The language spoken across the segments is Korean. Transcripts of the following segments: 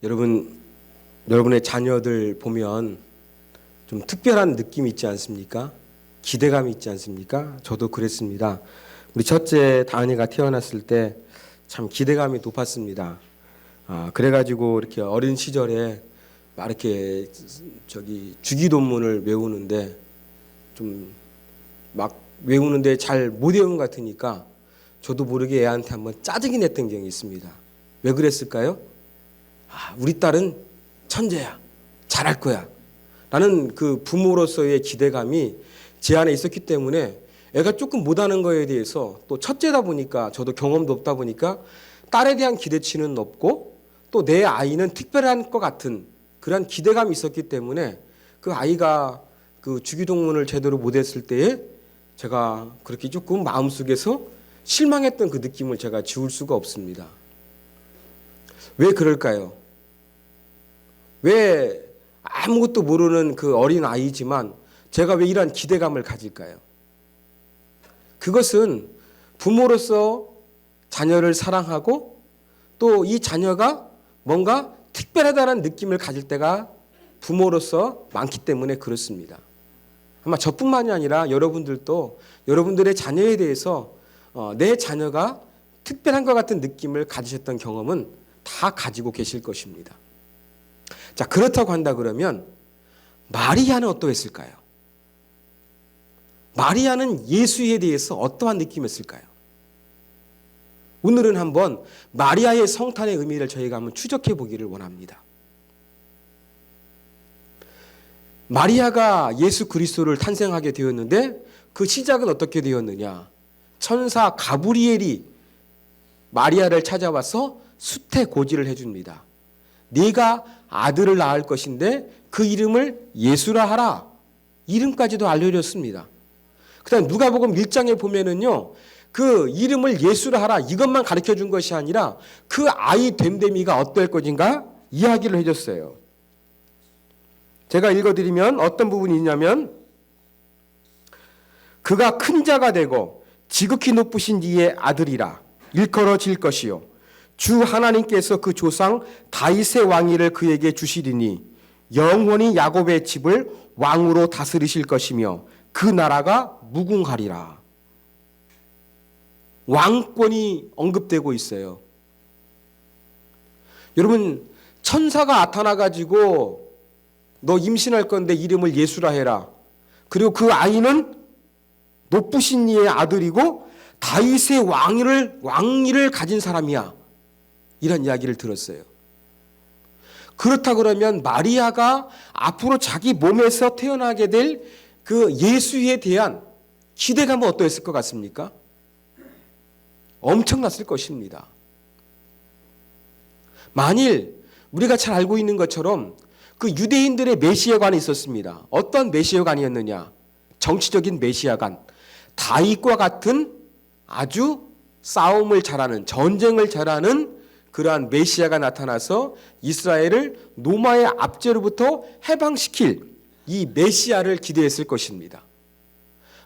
여러분의 자녀들 보면 좀 특별한 느낌이 있지 않습니까? 기대감이 있지 않습니까? 저도 그랬습니다. 우리 첫째 다은이가 태어났을 때 참 기대감이 높았습니다. 그래가지고 이렇게 어린 시절에 막 이렇게 주기도문을 외우는데 좀 막 외우는데 잘 못 외운 것 같으니까 저도 모르게 애한테 한번 짜증이 냈던 경이 있습니다. 왜 그랬을까요? 우리 딸은 천재야. 잘할 거야. 라는 그 부모로서의 기대감이 제 안에 있었기 때문에 애가 조금 못하는 거에 대해서 또 첫째다 보니까 저도 경험도 없다 보니까 딸에 대한 기대치는 높고 또 내 아이는 특별한 것 같은 그런 기대감이 있었기 때문에 그 아이가 그 주기도문을 제대로 못했을 때에 제가 그렇게 조금 마음속에서 실망했던 그 느낌을 제가 지울 수가 없습니다. 왜 그럴까요? 왜 아무것도 모르는 그 어린 아이지만 제가 왜 이러한 기대감을 가질까요? 그것은 부모로서 자녀를 사랑하고 또 이 자녀가 뭔가 특별하다는 느낌을 가질 때가 부모로서 많기 때문에 그렇습니다. 아마 저뿐만이 아니라 여러분들도 여러분들의 자녀에 대해서 내 자녀가 특별한 것 같은 느낌을 가지셨던 경험은 다 가지고 계실 것입니다. 자, 그렇다고 한다 그러면 마리아는 어떠했을까요? 마리아는 예수에 대해서 어떠한 느낌이었을까요? 오늘은 한번 마리아의 성탄의 의미를 저희가 한번 추적해 보기를 원합니다. 마리아가 예수 그리스도를 탄생하게 되었는데 그 시작은 어떻게 되었느냐? 천사 가브리엘이 마리아를 찾아와서 수태고지를 해줍니다. 네가 아들을 낳을 것인데 그 이름을 예수라 하라. 이름까지도 알려줬습니다. 그 다음 누가복음 1장에 보면은요, 그 이름을 예수라 하라 이것만 가르쳐 준 것이 아니라 그 아이 됨됨이가 어떨 것인가 이야기를 해줬어요. 제가 읽어드리면 어떤 부분이 있냐면, 그가 큰 자가 되고 지극히 높으신 이의 아들이라 일컬어질 것이요 주 하나님께서 그 조상 다윗의 왕위를 그에게 주시리니 영원히 야곱의 집을 왕으로 다스리실 것이며 그 나라가 무궁하리라. 왕권이 언급되고 있어요. 여러분, 천사가 나타나가지고 너 임신할 건데 이름을 예수라 해라. 그리고 그 아이는 높으신 이의 아들이고 다윗의 왕위를 가진 사람이야. 이런 이야기를 들었어요. 그렇다 그러면 마리아가 앞으로 자기 몸에서 태어나게 될 그 예수에 대한 기대감은 어떠했을 것 같습니까? 엄청났을 것입니다. 만일 우리가 잘 알고 있는 것처럼 그 유대인들의 메시아관이 있었습니다. 어떤 메시아관이었느냐? 정치적인 메시아관. 다윗과 같은 아주 싸움을 잘하는, 전쟁을 잘하는 그러한 메시아가 나타나서 이스라엘을 로마의 압제로부터 해방시킬 이 메시아를 기대했을 것입니다.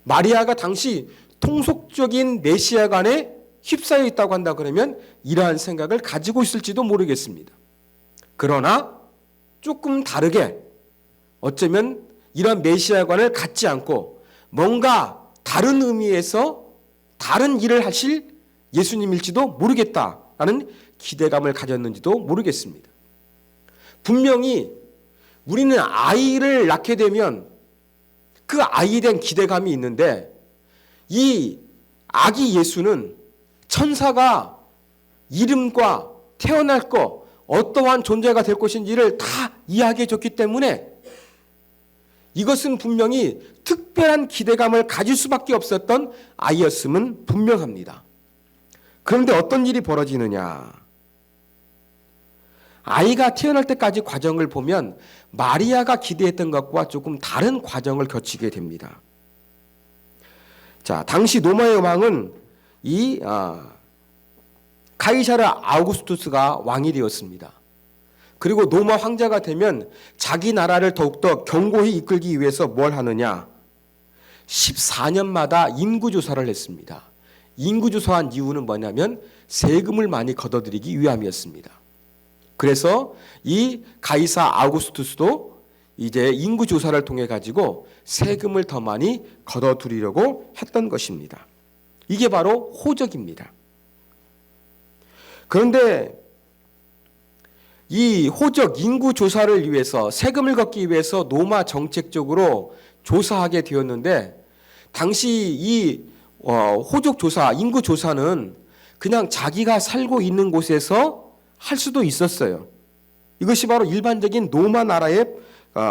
마리아가 당시 통속적인 메시아관에 휩싸여 있다고 한다 그러면 이러한 생각을 가지고 있을지도 모르겠습니다. 그러나 조금 다르게 어쩌면 이런 메시아관을 갖지 않고 뭔가 다른 의미에서 다른 일을 하실 예수님일지도 모르겠다라는 기대감을 가졌는지도 모르겠습니다. 분명히 우리는 아이를 낳게 되면 그 아이에 대한 기대감이 있는데 이 아기 예수는 천사가 이름과 태어날 것, 어떠한 존재가 될 것인지를 다 이야기해 줬기 때문에 이것은 분명히 특별한 기대감을 가질 수밖에 없었던 아이였음은 분명합니다. 그런데 어떤 일이 벌어지느냐? 아이가 태어날 때까지 과정을 보면 마리아가 기대했던 것과 조금 다른 과정을 거치게 됩니다. 자, 당시 로마의 왕은 이 카이사르 아우구스투스가 왕이 되었습니다. 그리고 로마 황제가 되면 자기 나라를 더욱더 견고히 이끌기 위해서 뭘 하느냐? 14년마다 인구조사를 했습니다. 인구조사한 이유는 뭐냐면 세금을 많이 걷어들이기 위함이었습니다. 그래서 이 가이사 아우구스투스도 이제 인구 조사를 통해 가지고 세금을 더 많이 걷어들이려고 했던 것입니다. 이게 바로 호적입니다. 그런데 이 호적 인구 조사를 위해서 세금을 걷기 위해서 노마 정책적으로 조사하게 되었는데, 당시 이 호적 조사, 인구 조사는 그냥 자기가 살고 있는 곳에서 할 수도 있었어요. 이것이 바로 일반적인 로마 나라의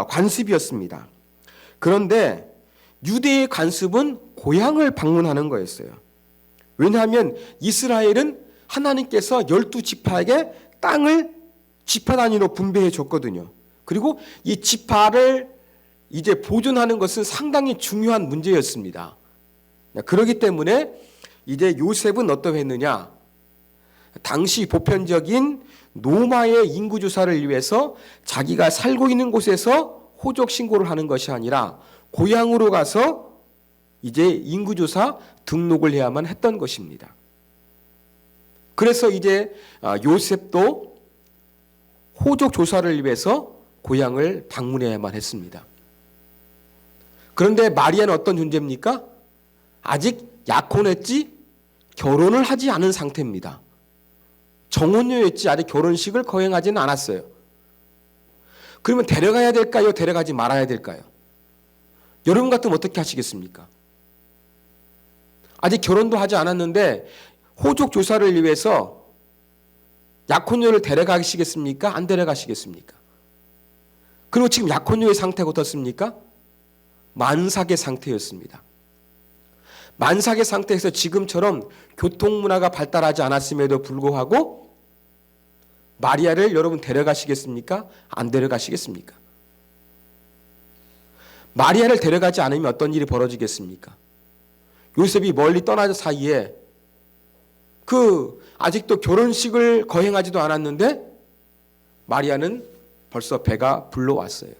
관습이었습니다. 그런데 유대의 관습은 고향을 방문하는 거였어요. 왜냐하면 이스라엘은 하나님께서 12지파에게 땅을 지파 단위로 분배해 줬거든요. 그리고 이 지파를 이제 보존하는 것은 상당히 중요한 문제였습니다. 그렇기 때문에 이제 요셉은 어떠했느냐? 당시 보편적인 노마의 인구조사를 위해서 자기가 살고 있는 곳에서 호적 신고를 하는 것이 아니라 고향으로 가서 이제 인구조사 등록을 해야만 했던 것입니다. 그래서 이제 요셉도 호적 조사를 위해서 고향을 방문해야만 했습니다. 그런데 마리아는 어떤 존재입니까? 아직 약혼했지 결혼을 하지 않은 상태입니다. 정혼녀였지 아직 결혼식을 거행하지는 않았어요. 그러면 데려가야 될까요? 데려가지 말아야 될까요? 여러분 같으면 어떻게 하시겠습니까? 아직 결혼도 하지 않았는데 호적 조사를 위해서 약혼녀를 데려가시겠습니까? 안 데려가시겠습니까? 그리고 지금 약혼녀의 상태가 어떻습니까? 만삭의 상태였습니다. 만삭의 상태에서 지금처럼 교통문화가 발달하지 않았음에도 불구하고 마리아를 여러분 데려가시겠습니까? 안 데려가시겠습니까? 마리아를 데려가지 않으면 어떤 일이 벌어지겠습니까? 요셉이 멀리 떠나는 사이에 아직도 결혼식을 거행하지도 않았는데 마리아는 벌써 배가 불러왔어요.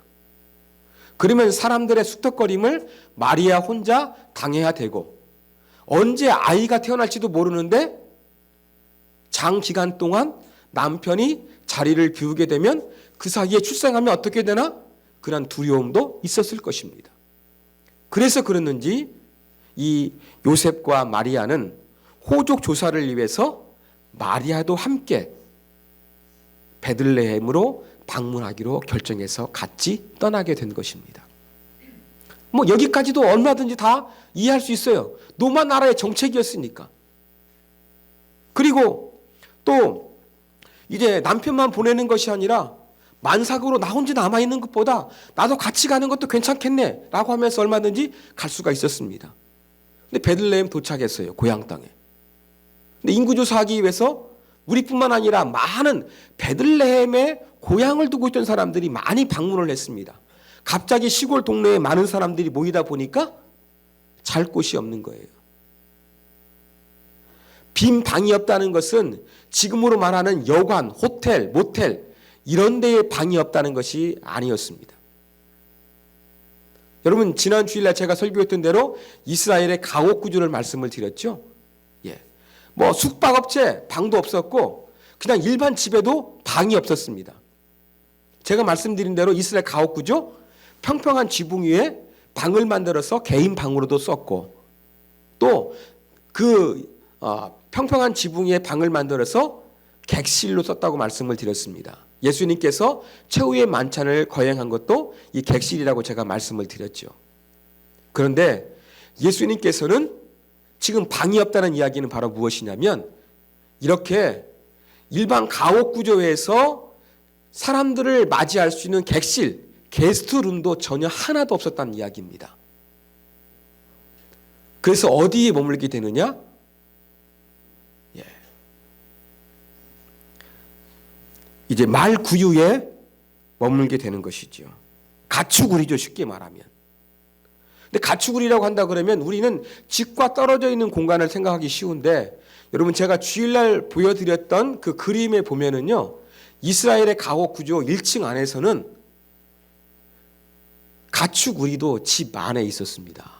그러면 사람들의 쑥덕거림을 마리아 혼자 당해야 되고, 언제 아이가 태어날지도 모르는데 장기간 동안 남편이 자리를 비우게 되면 그 사이에 출생하면 어떻게 되나? 그런 두려움도 있었을 것입니다. 그래서 그랬는지 이 요셉과 마리아는 호적 조사를 위해서 마리아도 함께 베들레헴으로 방문하기로 결정해서 같이 떠나게 된 것입니다. 여기까지도 얼마든지 다 이해할 수 있어요. 로마 나라의 정책이었으니까. 그리고 또 이제 남편만 보내는 것이 아니라 만삭으로 나 혼자 남아있는 것보다 나도 같이 가는 것도 괜찮겠네 라고 하면서 얼마든지 갈 수가 있었습니다. 근데 베들레헴 도착했어요. 고향 땅에. 근데 인구조사하기 위해서 우리뿐만 아니라 많은 베들레헴에 고향을 두고 있던 사람들이 많이 방문을 했습니다. 갑자기 시골 동네에 많은 사람들이 모이다 보니까 잘 곳이 없는 거예요. 빈 방이 없다는 것은 지금으로 말하는 여관, 호텔, 모텔 이런 데에 방이 없다는 것이 아니었습니다. 여러분 지난 주일날 제가 설교했던 대로 이스라엘의 가옥구조를 말씀을 드렸죠. 숙박업체 방도 없었고 그냥 일반 집에도 방이 없었습니다. 제가 말씀드린 대로 이스라엘 가옥구조 평평한 지붕 위에 방을 만들어서 개인 방으로도 썼고, 또 평평한 지붕 위에 방을 만들어서 객실로 썼다고 말씀을 드렸습니다. 예수님께서 최후의 만찬을 거행한 것도 이 객실이라고 제가 말씀을 드렸죠. 그런데 예수님께서는 지금 방이 없다는 이야기는 바로 무엇이냐면, 이렇게 일반 가옥 구조에서 사람들을 맞이할 수 있는 객실, 게스트룸도 전혀 하나도 없었다는 이야기입니다. 그래서 어디에 머물게 되느냐? 이제 말구유에 머물게 되는 것이죠. 가축우리죠, 쉽게 말하면. 근데 가축우리라고 한다 그러면 우리는 집과 떨어져 있는 공간을 생각하기 쉬운데, 여러분 제가 주일날 보여드렸던 그 그림에 보면은요, 이스라엘의 가옥 구조 1층 안에서는 가축우리도 집 안에 있었습니다.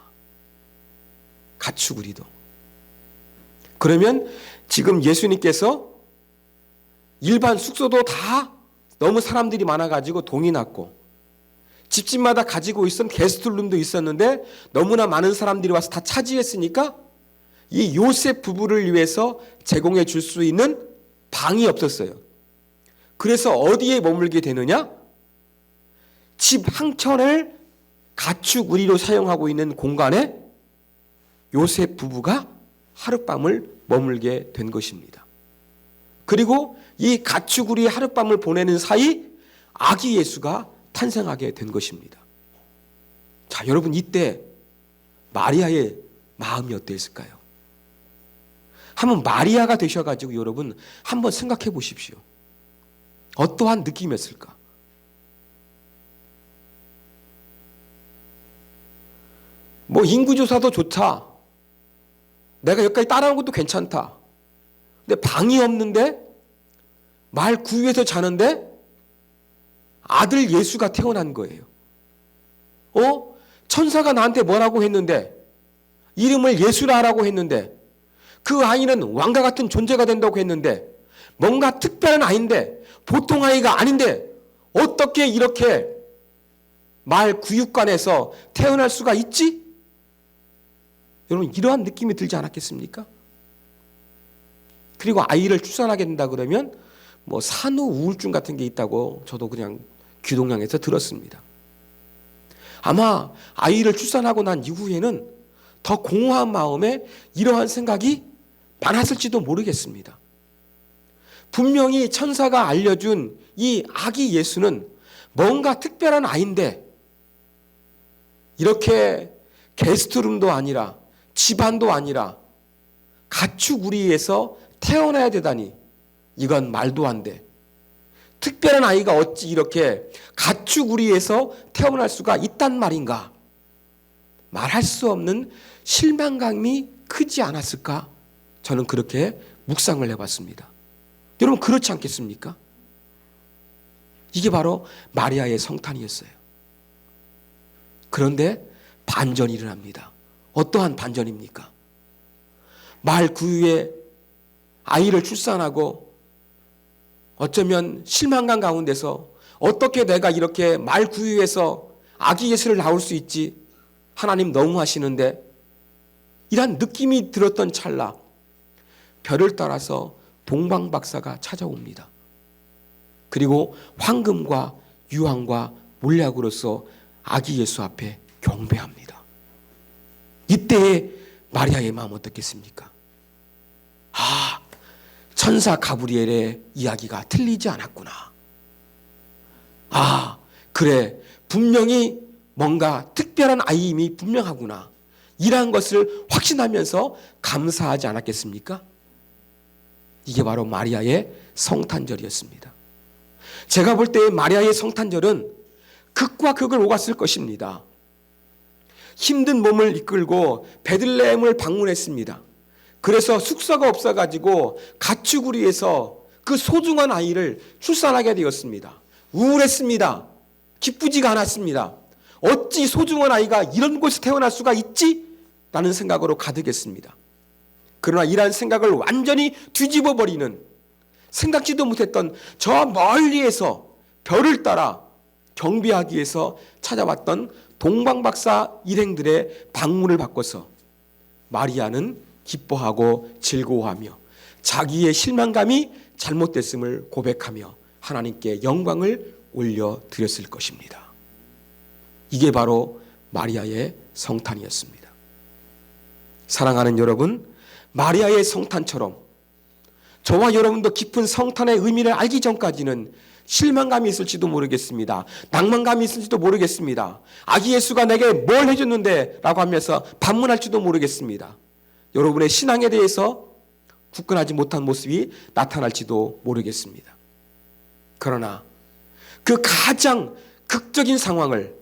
가축우리도. 그러면 지금 예수님께서 일반 숙소도 다 너무 사람들이 많아가지고 동이 났고 집집마다 가지고 있던 게스트룸도 있었는데 너무나 많은 사람들이 와서 다 차지했으니까 이 요셉 부부를 위해서 제공해 줄 수 있는 방이 없었어요. 그래서 어디에 머물게 되느냐? 집 한켠을 가축 우리로 사용하고 있는 공간에 요셉 부부가 하룻밤을 머물게 된 것입니다. 그리고 이 가축우리 하룻밤을 보내는 사이 아기 예수가 탄생하게 된 것입니다. 자, 여러분 이때 마리아의 마음이 어땠을까요? 한번 마리아가 되셔가지고 여러분 한번 생각해 보십시오. 어떠한 느낌이었을까? 뭐 인구조사도 좋다. 내가 여기까지 따라온 것도 괜찮다. 근데 방이 없는데 말 구유에서 자는데 아들 예수가 태어난 거예요. 천사가 나한테 뭐라고 했는데 이름을 예수라 하라고 했는데 그 아이는 왕과 같은 존재가 된다고 했는데 뭔가 특별한 아이인데 보통 아이가 아닌데 어떻게 이렇게 말 구육관에서 태어날 수가 있지? 여러분 이러한 느낌이 들지 않았겠습니까? 그리고 아이를 출산하게 된다 그러면 뭐 산후 우울증 같은 게 있다고 저도 그냥 귀동냥에서 들었습니다. 아마 아이를 출산하고 난 이후에는 더 공허한 마음에 이러한 생각이 많았을지도 모르겠습니다. 분명히 천사가 알려준 이 아기 예수는 뭔가 특별한 아이인데 이렇게 게스트룸도 아니라 집안도 아니라 가축우리에서 태어나야 되다니 이건 말도 안 돼. 특별한 아이가 어찌 이렇게 가축우리에서 태어날 수가 있단 말인가? 말할 수 없는 실망감이 크지 않았을까? 저는 그렇게 묵상을 해봤습니다. 여러분 그렇지 않겠습니까? 이게 바로 마리아의 성탄이었어요. 그런데 반전이 일어납니다. 어떠한 반전입니까? 말 구유에 아이를 출산하고 어쩌면 실망감 가운데서 어떻게 내가 이렇게 말 구유에서 아기 예수를 낳을 수 있지? 하나님 너무하시는데 이런 느낌이 들었던 찰나 별을 따라서 동방박사가 찾아옵니다. 그리고 황금과 유황과 몰약으로서 아기 예수 앞에 경배합니다. 이때의 마리아의 마음 어떻겠습니까? 천사 가브리엘의 이야기가 틀리지 않았구나. 그래 분명히 뭔가 특별한 아이임이 분명하구나. 이러한 것을 확신하면서 감사하지 않았겠습니까? 이게 바로 마리아의 성탄절이었습니다. 제가 볼 때 마리아의 성탄절은 극과 극을 오갔을 것입니다. 힘든 몸을 이끌고 베들레헴을 방문했습니다. 그래서 숙소가 없어가지고 가축우리에서 그 소중한 아이를 출산하게 되었습니다. 우울했습니다. 기쁘지가 않았습니다. 어찌 소중한 아이가 이런 곳에 태어날 수가 있지? 라는 생각으로 가득했습니다. 그러나 이러한 생각을 완전히 뒤집어버리는 생각지도 못했던 저 멀리에서 별을 따라 경배하기 위해서 찾아왔던 동방박사 일행들의 방문을 바꿔서 마리아는 기뻐하고 즐거워하며 자기의 실망감이 잘못됐음을 고백하며 하나님께 영광을 올려드렸을 것입니다. 이게 바로 마리아의 성탄이었습니다. 사랑하는 여러분, 마리아의 성탄처럼 저와 여러분도 깊은 성탄의 의미를 알기 전까지는 실망감이 있을지도 모르겠습니다. 낭만감이 있을지도 모르겠습니다. 아기 예수가 내게 뭘 해줬는데 라고 하면서 반문할지도 모르겠습니다. 여러분의 신앙에 대해서 굳건하지 못한 모습이 나타날지도 모르겠습니다. 그러나 그 가장 극적인 상황을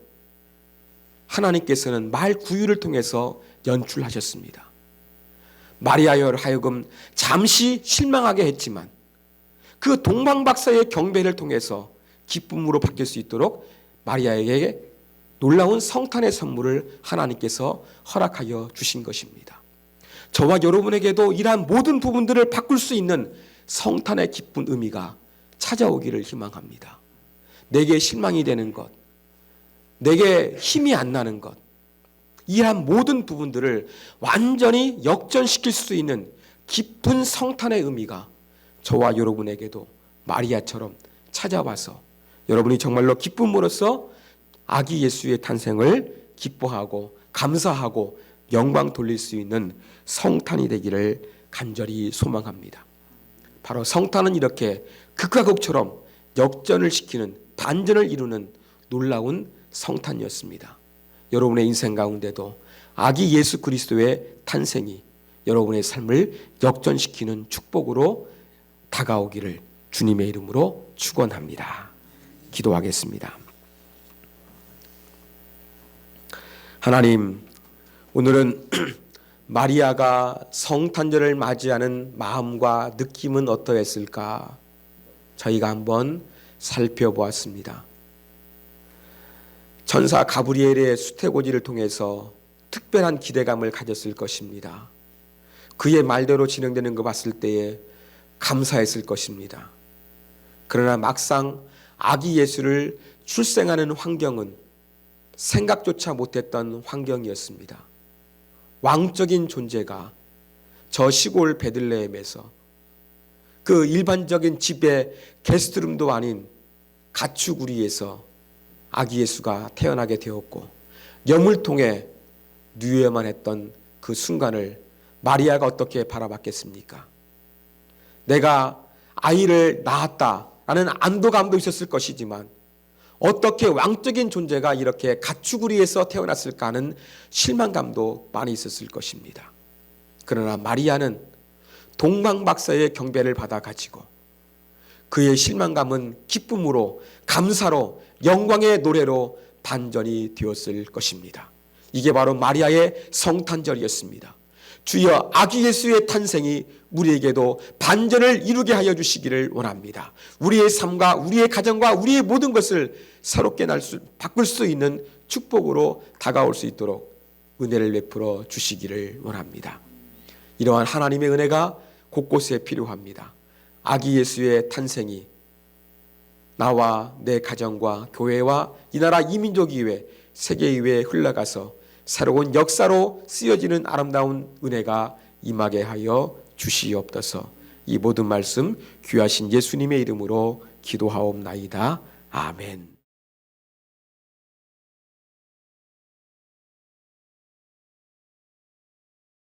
하나님께서는 말 구유를 통해서 연출하셨습니다. 마리아여 하여금 잠시 실망하게 했지만 그 동방박사의 경배를 통해서 기쁨으로 바뀔 수 있도록 마리아에게 놀라운 성탄의 선물을 하나님께서 허락하여 주신 것입니다. 저와 여러분에게도 이러한 모든 부분들을 바꿀 수 있는 성탄의 기쁜 의미가 찾아오기를 희망합니다. 내게 실망이 되는 것, 내게 힘이 안 나는 것, 이러한 모든 부분들을 완전히 역전시킬 수 있는 깊은 성탄의 의미가 저와 여러분에게도 마리아처럼 찾아와서 여러분이 정말로 기쁨으로써 아기 예수의 탄생을 기뻐하고 감사하고 영광 돌릴 수 있는 성탄이 되기를 간절히 소망합니다. 바로 성탄은 이렇게 극과 극처럼 역전을 시키는, 반전을 이루는 놀라운 성탄이었습니다. 여러분의 인생 가운데도 아기 예수 그리스도의 탄생이 여러분의 삶을 역전시키는 축복으로 다가오기를 주님의 이름으로 축원합니다. 기도하겠습니다. 하나님, 오늘은 마리아가 성탄절을 맞이하는 마음과 느낌은 어떠했을까? 저희가 한번 살펴보았습니다. 천사 가브리엘의 수태고지를 통해서 특별한 기대감을 가졌을 것입니다. 그의 말대로 진행되는 거 봤을 때에 감사했을 것입니다. 그러나 막상 아기 예수를 출생하는 환경은 생각조차 못했던 환경이었습니다. 왕적인 존재가 저 시골 베들레헴에서 그 일반적인 집의 게스트룸도 아닌 가축우리에서 아기 예수가 태어나게 되었고, 여물통에 누워야만 했던 그 순간을 마리아가 어떻게 바라봤겠습니까? 내가 아이를 낳았다라는 안도감도 있었을 것이지만 어떻게 왕적인 존재가 이렇게 가축우리에서 태어났을까 하는 실망감도 많이 있었을 것입니다. 그러나 마리아는 동방박사의 경배를 받아가지고 그의 실망감은 기쁨으로, 감사로, 영광의 노래로 반전이 되었을 것입니다. 이게 바로 마리아의 성탄절이었습니다. 주여, 아기 예수의 탄생이 우리에게도 반전을 이루게 하여 주시기를 원합니다. 우리의 삶과 우리의 가정과 우리의 모든 것을 새롭게 바꿀 수 있는 축복으로 다가올 수 있도록 은혜를 베풀어 주시기를 원합니다. 이러한 하나님의 은혜가 곳곳에 필요합니다. 아기 예수의 탄생이 나와 내 가정과 교회와 이 나라 이민족 이외, 세계 이외에 흘러가서 새로운 역사로 쓰여지는 아름다운 은혜가 임하게 하여 주시옵소서. 이 모든 말씀 귀하신 예수님의 이름으로 기도하옵나이다. 아멘.